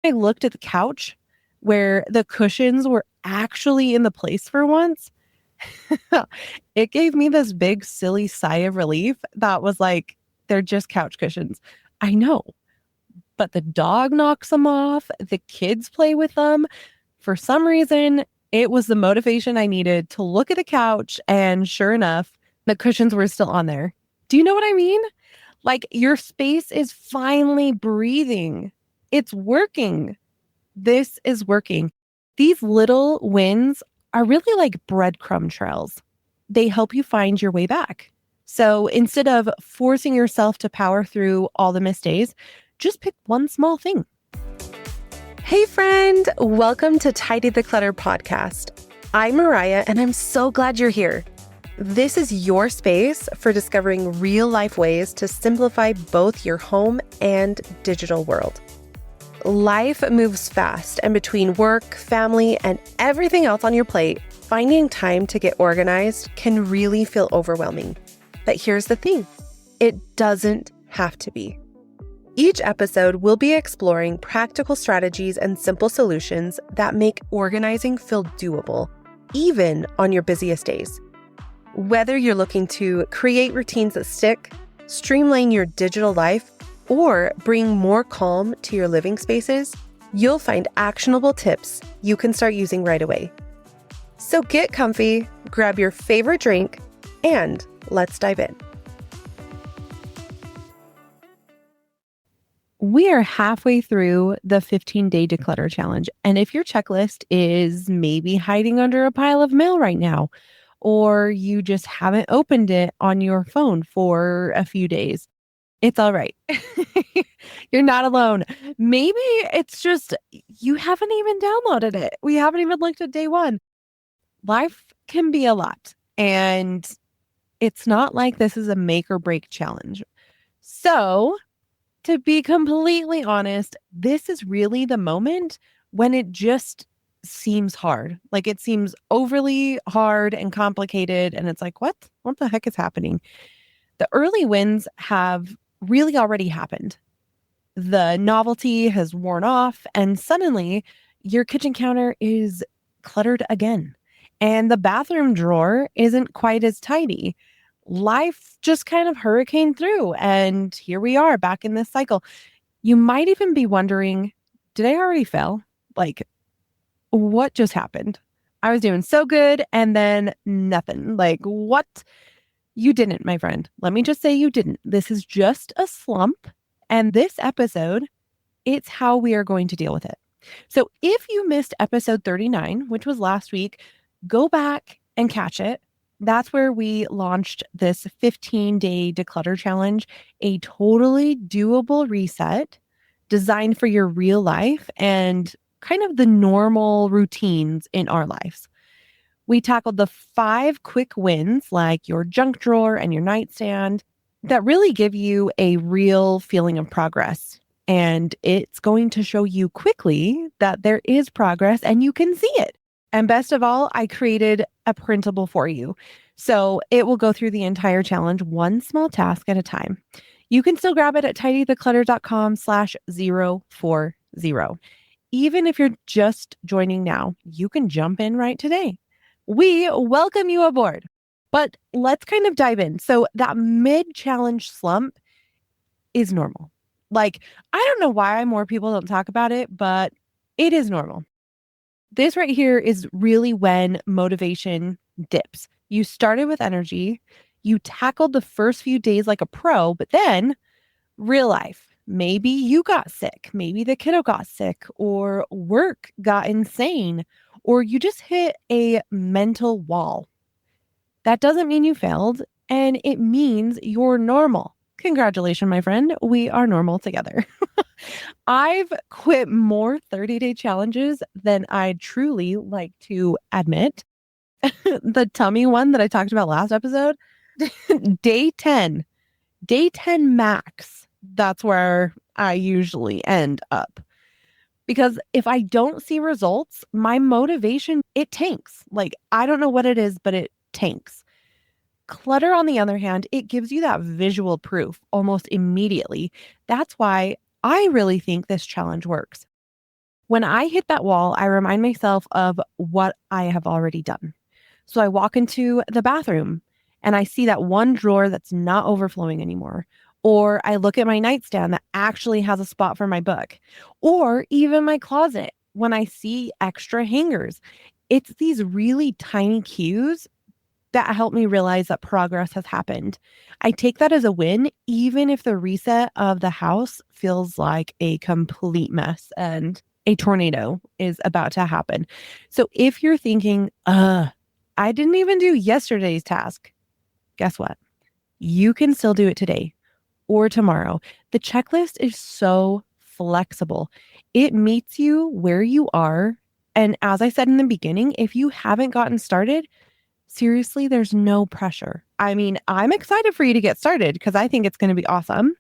I looked at the couch where the cushions were actually in the place for once, it gave me this big, silly sigh of relief that was like, they're just couch cushions. I know, but the dog knocks them off. The kids play with them. For some reason, it was the motivation I needed to look at the couch. And sure enough, the cushions were still on there. Do you know what I mean? Like your space is finally breathing. It's working. This is working. These little wins are really like breadcrumb trails. They help you find your way back. So instead of forcing yourself to power through all the missed days, just pick one small thing. Hey friend, welcome to Tidy the Clutter podcast. I'm Mariah and I'm so glad you're here. This is your space for discovering real life ways to simplify both your home and digital world. Life moves fast, and between work, family, and everything else on your plate, finding time to get organized can really feel overwhelming. But here's the thing, it doesn't have to be. Each episode, we'll be exploring practical strategies and simple solutions that make organizing feel doable, even on your busiest days. Whether you're looking to create routines that stick, streamline your digital life, or bring more calm to your living spaces, you'll find actionable tips you can start using right away. So get comfy, grab your favorite drink, and let's dive in. We are halfway through the 15-day declutter challenge. And if your checklist is maybe hiding under a pile of mail right now, or you just haven't opened it on your phone for a few days, it's all right. You're not alone. Maybe it's just you haven't even downloaded it. We haven't even looked at day one. Life can be a lot, and it's not like this is a make or break challenge. So, to be completely honest, this is really the moment when it just seems hard. Like it seems overly hard and complicated, and it's like, what? What the heck is happening? The early wins have really already happened. The novelty has worn off, and suddenly your kitchen counter is cluttered again. And the bathroom drawer isn't quite as tidy. Life just kind of hurricaned through, and here we are back in this cycle. You might even be wondering, did I already fail? Like, what just happened? I was doing so good, and then nothing. Like, what? You didn't, my friend. Let me just say you didn't. This is just a slump. And this episode, it's how we are going to deal with it. So if you missed episode 39, which was last week, go back and catch it. That's where we launched this 15-day declutter challenge, a totally doable reset designed for your real life and kind of the normal routines in our lives. We tackled the 5 quick wins, like your junk drawer and your nightstand, that really give you a real feeling of progress. And it's going to show you quickly that there is progress and you can see it. And best of all, I created a printable for you. So it will go through the entire challenge, one small task at a time. You can still grab it at tidytheclutter.com/040. Even if you're just joining now, you can jump in right today. We welcome you aboard. But let's kind of dive in. So that mid-challenge slump is normal. Like, I don't know why more people don't talk about it, but it is normal. This right here is really when motivation dips. You started with energy, you tackled the first few days like a pro, but then real life. Maybe you got sick, maybe the kiddo got sick, or work got insane, or you just hit a mental wall. That doesn't mean you failed, and it means you're normal. Congratulations, my friend. We are normal together. I've quit more 30-day challenges than I'd truly like to admit. The tummy one that I talked about last episode, day 10, day 10 max. That's where I usually end up. Because if I don't see results, my motivation, it tanks. Like, I don't know what it is, but it tanks. Clutter, on the other hand, it gives you that visual proof almost immediately. That's why I really think this challenge works. When I hit that wall, I remind myself of what I have already done. So I walk into the bathroom and I see that one drawer that's not overflowing anymore. Or I look at my nightstand that actually has a spot for my book. Or even my closet when I see extra hangers. It's these really tiny cues that help me realize that progress has happened. I take that as a win, even if the reset of the house feels like a complete mess and a tornado is about to happen. So if you're thinking, I didn't even do yesterday's task, guess what? You can still do it today or tomorrow. The checklist is so flexible. It meets you where you are. And as I said in the beginning, if you haven't gotten started, seriously, there's no pressure. I mean, I'm excited for you to get started because I think it's going to be awesome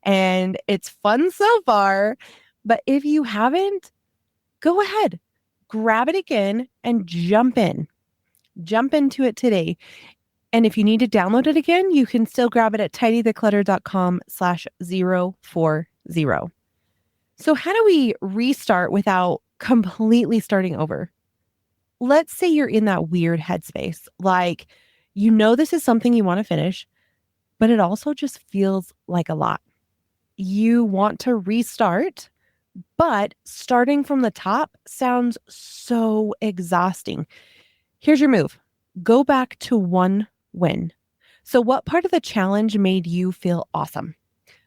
and it's fun so far. But if you haven't, go ahead, grab it again and jump in. Jump into it today. And if you need to download it again, you can still grab it at tidytheclutter.com/040. So how do we restart without completely starting over? Let's say you're in that weird headspace, like you know this is something you want to finish, but it also just feels like a lot. You want to restart, but starting from the top sounds so exhausting. Here's your move. Go back to one win. So what part of the challenge made you feel awesome?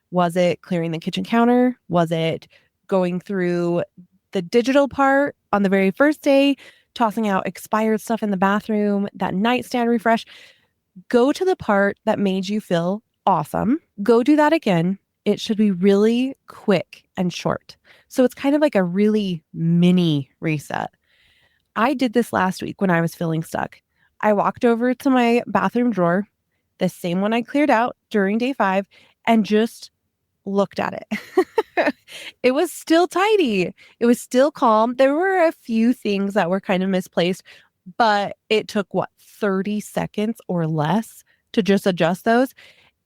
Was it clearing the kitchen counter? Was it going through the digital part on the very first day, tossing out expired stuff in the bathroom, that nightstand refresh? Go to the part that made you feel awesome. Go do that again. It should be really quick and short. So it's kind of like a really mini reset. I did this last week when I was feeling stuck. I walked over to my bathroom drawer, the same one I cleared out during day 5, and just looked at it. It was still tidy. It was still calm. There were a few things that were kind of misplaced, but it took 30 seconds or less to just adjust those.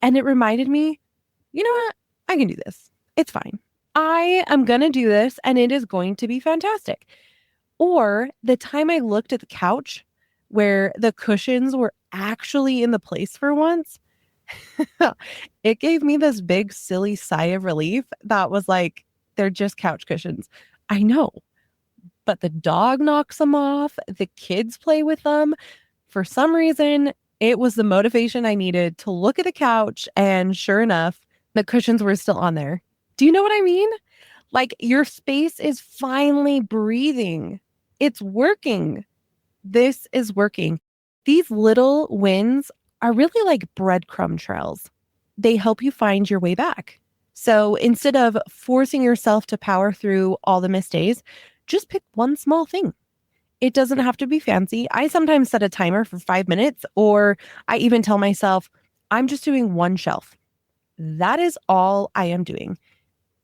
And it reminded me, you know what? I can do this. It's fine. I am going to do this and it is going to be fantastic. Or the time I looked at the couch where the cushions were actually in the place for once, it gave me this big, silly sigh of relief that was like, they're just couch cushions. I know, but the dog knocks them off. The kids play with them. For some reason, it was the motivation I needed to look at the couch. And sure enough, the cushions were still on there. Do you know what I mean? Like your space is finally breathing. It's working. This is working. These little wins are really like breadcrumb trails. They help you find your way back. So instead of forcing yourself to power through all the missed days, just pick one small thing. It doesn't have to be fancy. I sometimes set a timer for 5 minutes, or I even tell myself, I'm just doing one shelf. That is all I am doing.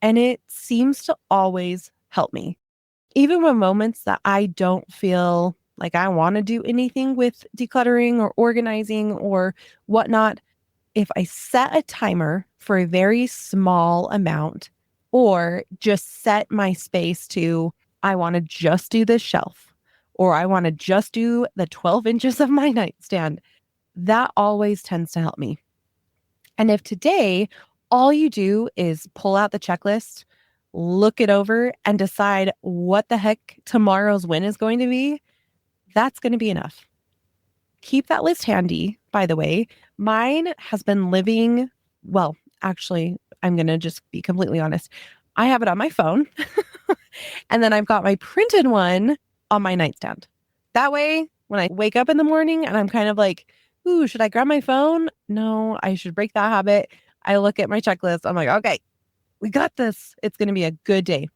And it seems to always help me. Even when moments that I don't feel like I want to do anything with decluttering or organizing or whatnot, if I set a timer for a very small amount or just set my space to, I want to just do this shelf or I want to just do the 12 inches of my nightstand, that always tends to help me. And if today all you do is pull out the checklist, look it over, and decide what the heck tomorrow's win is going to be, that's going to be enough. Keep that list handy, by the way. Mine has been living, well, actually, I'm going to just be completely honest. I have it on my phone, and then I've got my printed one on my nightstand. That way, when I wake up in the morning and I'm kind of like, ooh, should I grab my phone? No, I should break that habit. I look at my checklist. I'm like, okay, we got this. It's going to be a good day.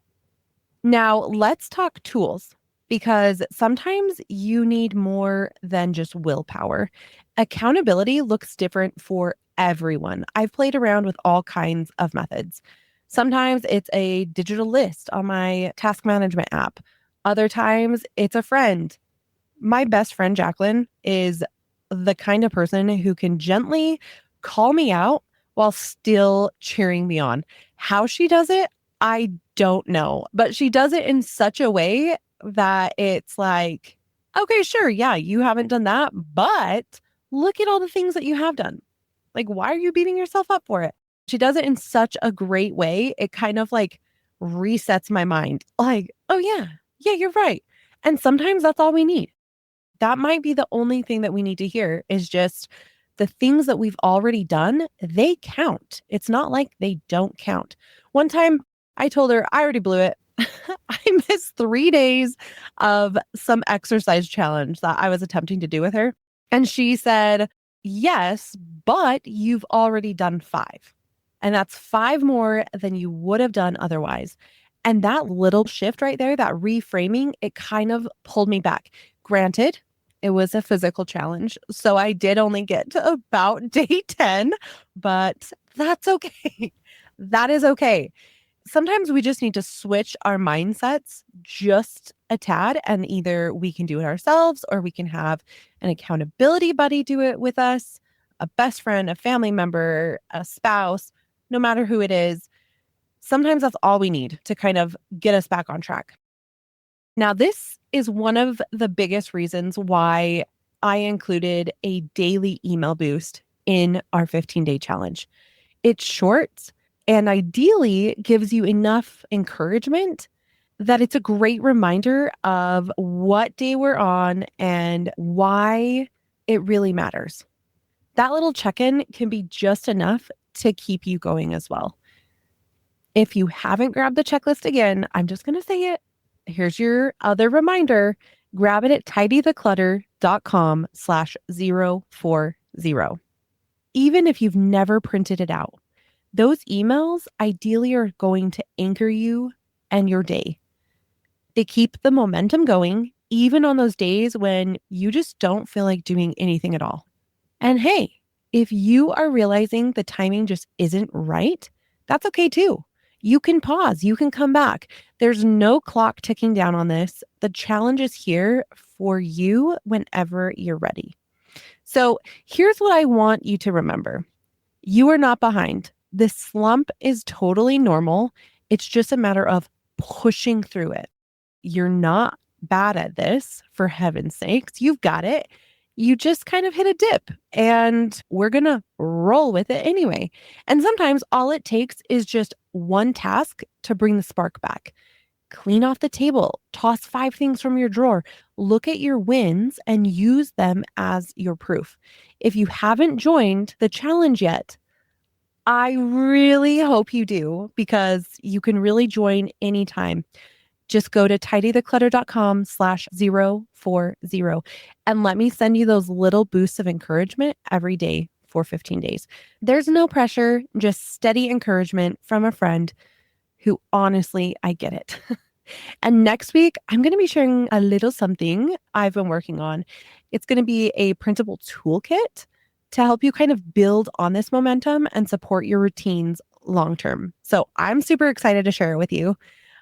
Now, let's talk tools because sometimes you need more than just willpower. Accountability looks different for everyone. I've played around with all kinds of methods. Sometimes it's a digital list on my task management app. Other times it's a friend. My best friend, Jacqueline, is the kind of person who can gently call me out while still cheering me on. How she does it, I don't know. But she does it in such a way that it's like, okay, sure, yeah, you haven't done that, but look at all the things that you have done. Like, why are you beating yourself up for it? She does it in such a great way. It kind of like resets my mind. Like, oh, yeah, you're right. And sometimes that's all we need. That might be the only thing that we need to hear is just the things that we've already done, they count. It's not like they don't count. One time I told her I already blew it. I missed 3 days of some exercise challenge that I was attempting to do with her. And she said, yes, but you've already done 5. And that's 5 more than you would have done otherwise. And that little shift right there, that reframing, it kind of pulled me back. Granted, it was a physical challenge. So I did only get to about day 10, but that's okay. That is okay. Sometimes we just need to switch our mindsets just a tad, and either we can do it ourselves or we can have an accountability buddy do it with us, a best friend, a family member, a spouse, no matter who it is. Sometimes that's all we need to kind of get us back on track. Now, this is one of the biggest reasons why I included a daily email boost in our 15-day challenge. It's short and ideally gives you enough encouragement that it's a great reminder of what day we're on and why it really matters. That little check-in can be just enough to keep you going as well. If you haven't grabbed the checklist again, I'm just going to say it. Here's your other reminder. Grab it at tidytheclutter.com/040. Even if you've never printed it out, those emails ideally are going to anchor you and your day. They keep the momentum going, even on those days when you just don't feel like doing anything at all. And hey, if you are realizing the timing just isn't right, that's okay too. You can pause, you can come back. There's no clock ticking down on this. The challenge is here for you whenever you're ready. So here's what I want you to remember. You are not behind. This slump is totally normal. It's just a matter of pushing through it. You're not bad at this, for heaven's sakes. You've got it. You just kind of hit a dip and we're going to roll with it anyway. And sometimes all it takes is just one task to bring the spark back. Clean off the table, toss 5 things from your drawer, look at your wins and use them as your proof. If you haven't joined the challenge yet, I really hope you do because you can really join anytime. Just go to tidytheclutter.com/040 and let me send you those little boosts of encouragement every day for 15 days. There's no pressure, just steady encouragement from a friend who honestly, I get it. And next week, I'm going to be sharing a little something I've been working on. It's going to be a printable toolkit to help you kind of build on this momentum and support your routines long term. So I'm super excited to share it with you.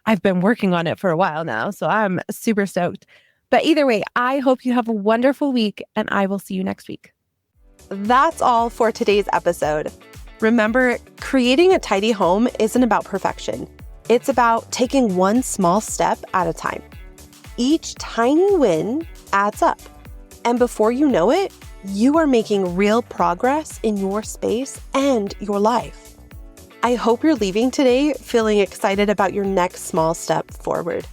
I've been working on it for a while now, so I'm super stoked. But either way, I hope you have a wonderful week and I will see you next week. That's all for today's episode. Remember, creating a tidy home isn't about perfection. It's about taking one small step at a time. Each tiny win adds up. And before you know it, you are making real progress in your space and your life. I hope you're leaving today feeling excited about your next small step forward.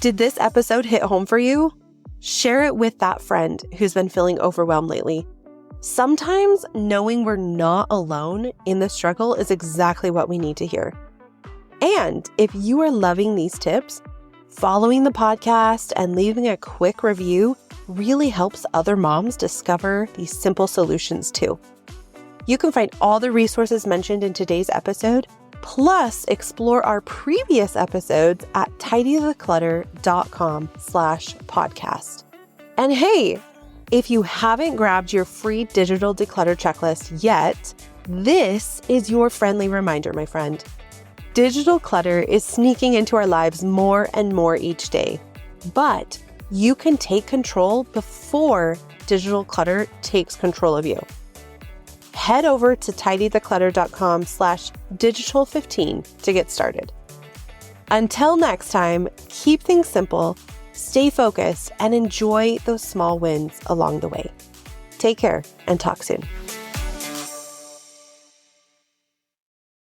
Did this episode hit home for you? Share it with that friend who's been feeling overwhelmed lately. Sometimes knowing we're not alone in the struggle is exactly what we need to hear. And if you are loving these tips, following the podcast and leaving a quick review really helps other moms discover these simple solutions too. You can find all the resources mentioned in today's episode, plus explore our previous episodes at tidytheclutter.com/podcast. And hey, if you haven't grabbed your free digital declutter checklist yet, this is your friendly reminder, my friend. Digital clutter is sneaking into our lives more and more each day, but you can take control before digital clutter takes control of you. Head over to tidytheclutter.com/digital15 to get started. Until next time, keep things simple, stay focused, and enjoy those small wins along the way. Take care and talk soon.